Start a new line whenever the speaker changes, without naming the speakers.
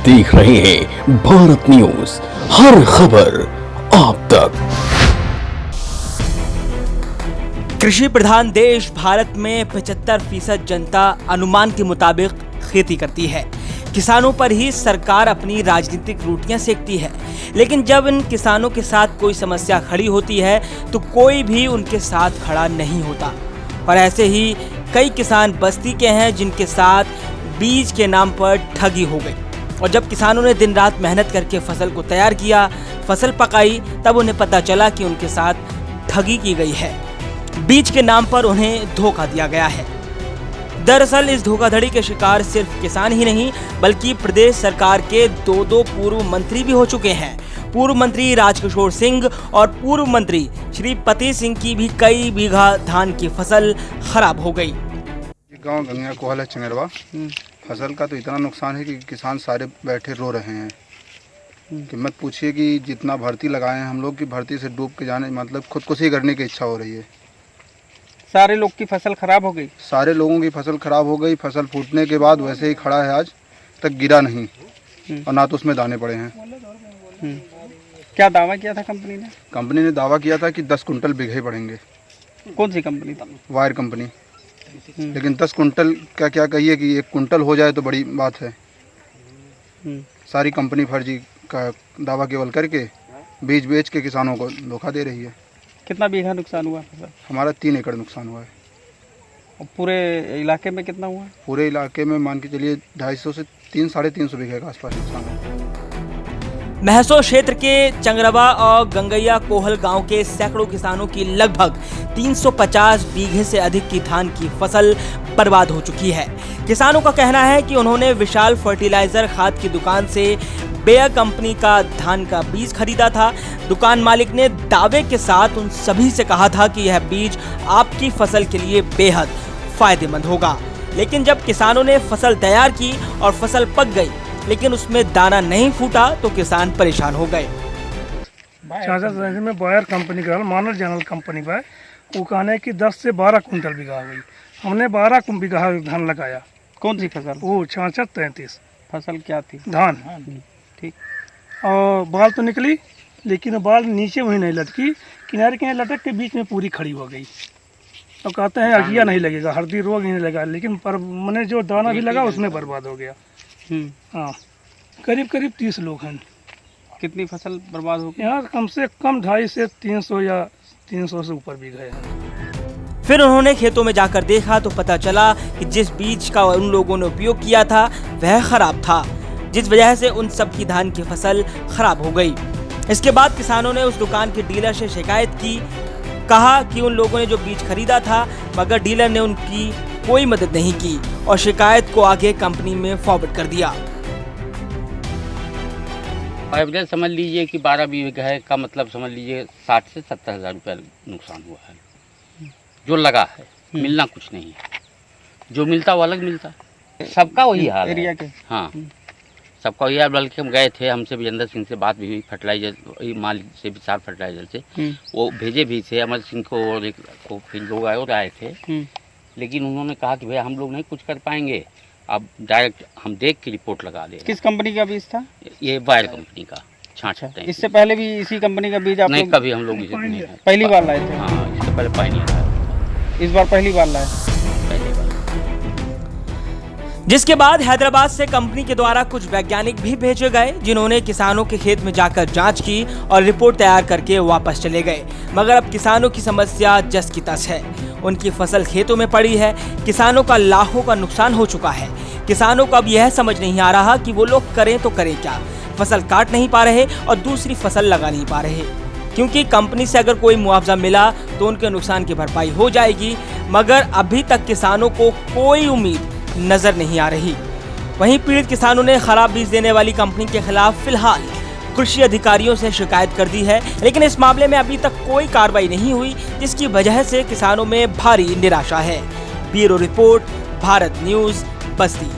देख रहे हैं भारत न्यूज, हर खबर आप तक।
कृषि प्रधान देश भारत में 75% जनता अनुमान के मुताबिक खेती करती है। किसानों पर ही सरकार अपनी राजनीतिक रोटियां सेकती है, लेकिन जब इन किसानों के साथ कोई समस्या खड़ी होती है तो कोई भी उनके साथ खड़ा नहीं होता। और ऐसे ही कई किसान बस्ती के हैं जिनके साथ बीज के नाम पर ठगी हो गई। और जब किसानों ने दिन रात मेहनत करके फसल को तैयार किया, फसल पकाई, तब उन्हें पता चला कि उनके साथ ठगी की गई है। बीज के नाम पर उन्हें धोखा दिया गया है। दरअसल इस धोखाधड़ी के शिकार सिर्फ किसान ही नहीं बल्कि प्रदेश सरकार के दो पूर्व मंत्री भी हो चुके हैं। पूर्व मंत्री राजकिशोर सिंह और पूर्व मंत्री श्रीपति सिंह की भी कई बीघा धान की फसल खराब हो गई।
गांव गंगा कोहल है चंगरवा। फसल का तो इतना नुकसान है कि किसान सारे बैठे रो रहे हैं कि मत पूछिए कि जितना भर्ती लगाए हैं हम लोग की भर्ती से डूब के जाने मतलब खुदकुशी करने की इच्छा हो रही है।
सारे लोग की फसल खराब हो गई।
सारे लोगों की फसल खराब हो गई। फसल फूटने के बाद वैसे ही खड़ा है, आज तक गिरा नहीं और ना तो उसमें दाने पड़े हैं।
क्या दावा किया था कंपनी ने?
कंपनी ने दावा किया था कि 10 कुंटल बीघे पड़ेंगे।
कौन सी कंपनी था?
Wire company. लेकिन 10 कुंटल क्या क्या कहिए कि 1 कुंटल हो जाए तो बड़ी बात है। सारी कंपनी फर्जी का दावा केवल करके बीज बेच के किसानों को धोखा दे रही है।
कितना बीघा नुकसान हुआ फसल?
हमारा 3 एकड़ नुकसान हुआ है।
और पूरे इलाके में कितना हुआ?
पूरे इलाके में मान के चलिए 250 से 300-350 बीघे के आसपास नुकसान है।
महसो क्षेत्र के चंगरवा और गंगैया कोहल गांव के सैकड़ों किसानों की लगभग 350 बीघे से अधिक की धान की फसल बर्बाद हो चुकी है। किसानों का कहना है कि उन्होंने विशाल फर्टिलाइजर खाद की दुकान से बेयर कंपनी का धान का बीज खरीदा था। दुकान मालिक ने दावे के साथ उन सभी से कहा था कि यह बीज आपकी फसल के लिए बेहद फायदेमंद होगा। लेकिन जब किसानों ने फसल तैयार की और फसल पक गई लेकिन उसमें दाना नहीं फूटा तो किसान परेशान हो गए।
में बायर कंपनी का मानव जनरल कंपनी का वो कहने की 10 से 12 कुंटल बीघा हो गई। हमने 12 बीघा धान लगाया।
कौन सी फसल?
वो 66-33
फसल क्या थी?
धान।
ठीक।
और बाल तो निकली लेकिन बाल नीचे वहीं नहीं लटकी, किनारे किनारे लटक के बीच में पूरी खड़ी हो गई। अब कहते हैं अगिया नहीं लगेगा, हल्दी रोग नहीं लगा, लेकिन पर मैंने जो दाना भी लगा उसमें बर्बाद हो गया। हाँ, करीब 30 लोग हैं।
कितनी फसल बर्बाद हो गई?
यहाँ कम से कम 250 से 300 या 300 से ऊपर बीघा है।
फिर उन्होंने खेतों में जाकर देखा तो पता चला कि जिस बीज का उन लोगों ने उपयोग किया था वह खराब था, जिस वजह से उन सब की धान की फसल खराब हो गई। इसके बाद किसानों ने उस दुकान के डीलर से शिकायत की। कहा कि उन लोगों ने जो बीज खरीदा था मगर डीलर ने उनकी कोई मदद नहीं की और शिकायत को आगे कंपनी में फॉरवर्ड कर दिया।
एवरेज समझ लीजिए कि 12 बीघे का मतलब समझ लीजिए 60 से 70 हज़ार रुपया नुकसान हुआ है। जो लगा है मिलना कुछ नहीं है, जो मिलता वो अलग मिलता है। सबका वही हाल
एरिया
है।
के।
हाँ, सबका वही हाल। बल्कि हम गए थे, हमसे विजेंद्र सिंह से बात भी हुई, फर्टिलाइजर मालिक से विशाल फर्टिलाइजर से। वो भेजे भी थे अमर सिंह को और एक को, फिर लोग आए थे। लेकिन उन्होंने कहा कि भैया हम लोग नहीं कुछ कर पाएंगे, अब डायरेक्ट हम देख के रिपोर्ट लगा दें।
किस कंपनी का बीज था?
ये वायर कंपनी का 66।
इससे पहले भी इसी कंपनी का बीज आप
नहीं, कभी हम लोग
पहली बार लाए थे?
हाँ, इससे पहले पायनियर आया।
इस बार पहली बार लाए?
पहली बार।
जिसके बाद हैदराबाद से कंपनी के द्वारा कुछ वैज्ञानिक भी भेजे गए जिन्होंने किसानों के खेत में जाकर जांच की और रिपोर्ट तैयार करके वापस चले गए। मगर अब किसानों की समस्या जस की तस है। उनकी फसल खेतों में पड़ी है। किसानों का लाखों का नुकसान हो चुका है। किसानों को अब यह समझ नहीं आ रहा कि वो लोग करें तो करें क्या। फसल काट नहीं पा रहे और दूसरी फसल लगा नहीं पा रहे, क्योंकि कंपनी से अगर कोई मुआवजा मिला तो उनके नुकसान की भरपाई हो जाएगी, मगर अभी तक किसानों को कोई उम्मीद नजर नहीं आ रही। वहीं पीड़ित किसानों ने खराब बीज देने वाली कंपनी के खिलाफ फिलहाल कृषि अधिकारियों से शिकायत कर दी है, लेकिन इस मामले में अभी तक कोई कार्रवाई नहीं हुई, जिसकी वजह से किसानों में भारी निराशा है। ब्यूरो रिपोर्ट, भारत न्यूज, बस्ती।